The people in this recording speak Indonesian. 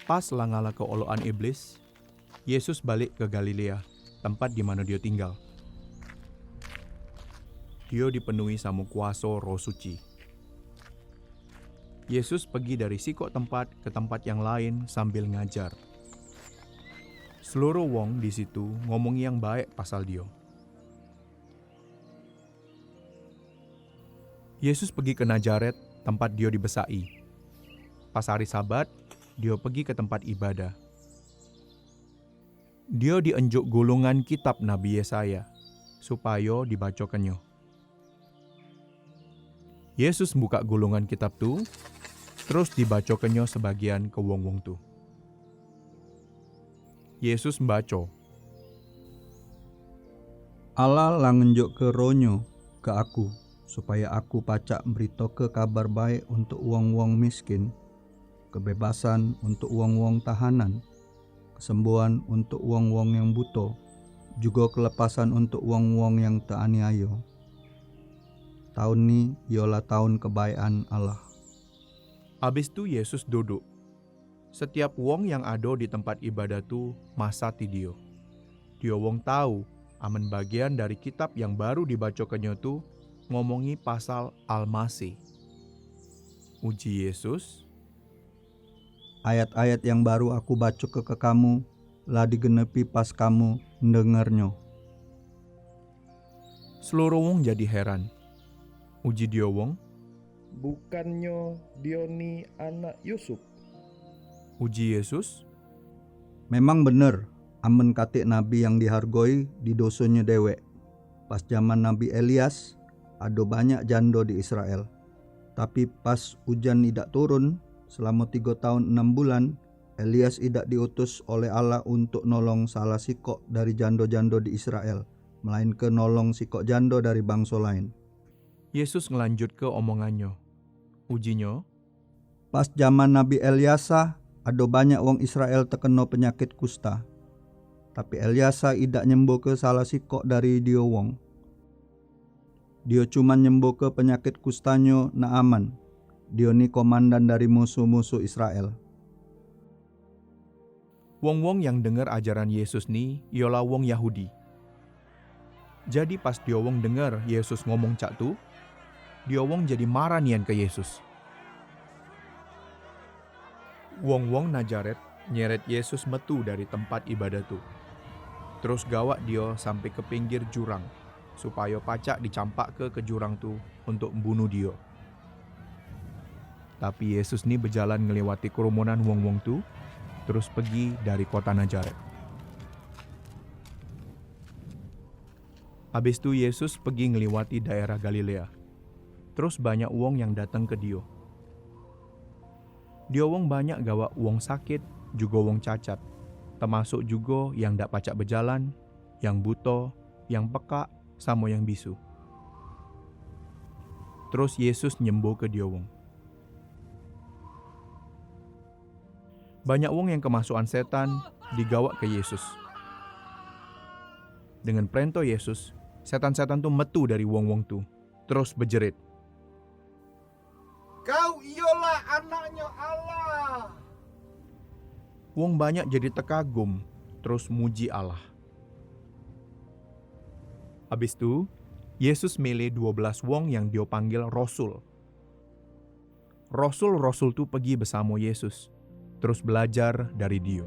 Pas langala keoloan iblis, Yesus balik ke Galilea, tempat di mana dia tinggal. Dia dipenuhi sama kuasa Roh Suci. Yesus pergi dari sikok tempat ke tempat yang lain sambil ngajar. Seluruh wong di situ ngomong yang baik pasal dia. Yesus pergi ke Nazaret, tempat dia dibesai. Pas hari Sabat, dia pergi ke tempat ibadah. Dia dienjuk gulungan kitab Nabi Yesaya, supaya dibacakannya. Yesus buka gulungan kitab tu, terus dibacakannya sebagian ke wong-wong tu. Yesus membaca, Allah lah ngenjuk ke ronyo ke aku, supaya aku pacak berita ke kabar baik untuk wong-wong miskin, kebebasan untuk wong-wong tahanan, kesembuhan untuk wong-wong yang buta, juga kelepasan untuk wong-wong yang teraniaya. Tahun ni ialah tahun kebaikan Allah. Habis tu Yesus duduk. Setiap wong yang ada di tempat ibadah tu masati dia. Dia wong tahu, aman bagian dari kitab yang baru dibacakannya tu ngomongi pasal Al-Masih. Uji Yesus, Ayat-ayat yang baru aku baca ke kamu lah digenepi pas kamu mendengarnya. seluruh wong jadi heran. Uji dia wong, Bukannya dia ni anak Yusuf? uji Yesus, Memang benar, amen katik nabi yang dihargoi di dosonya dewek. Pas zaman Nabi Elias, ada banyak janda di Israel. Tapi pas hujan tidak turun, selama 3 tahun 6 bulan, Elias tidak diutus oleh Allah untuk nolong salah sikok dari janda-janda di Israel, melainkan nolong sikok janda dari bangsa lain. Yesus ngelanjut ke omongannya. Ujinya, Pas zaman Nabi Eliasa, ada banyak wong Israel terkena penyakit kusta. Tapi Eliasa tidak nyembuh ke salah sikok dari dia wong. Dia cuma nyembuh ke penyakit kustanyo Naaman. Dia ni komandan dari musuh-musuh Israel. wong-wong yang dengar ajaran Yesus ni ialah wong Yahudi. Jadi pas dia wong dengar Yesus ngomong cak tu, dia wong jadi marah nian ke Yesus. Wong-wong Nazaret nyeret Yesus metu dari tempat ibadah tu. Terus gawak dia sampai ke pinggir jurang, supaya pacak dicampak ke jurang tu untuk membunuh dia. Tapi Yesus ni berjalan ngelewati kerumunan wong-wong tu, terus pergi dari kota Nazaret. Habis tu Yesus pergi ngelewati daerah Galilea. Terus banyak wong yang datang ke dia. Dia wong banyak gawak wong sakit, juga wong cacat. Termasuk juga yang dak pacak berjalan, yang buta, yang pekak, sama yang bisu. Terus Yesus nyembuh ke dia wong. Banyak wong yang kemasukan setan digawak ke Yesus. Dengan perintah Yesus, setan-setan tu metu dari wong-wong tu, terus berjerit, Kau ialah anaknya Allah. wong banyak jadi terkagum, terus muji Allah. Habis tu, Yesus milih 12 wong yang dia panggil Rasul. Rasul-rasul tu pergi bersama Yesus, terus belajar dari dia.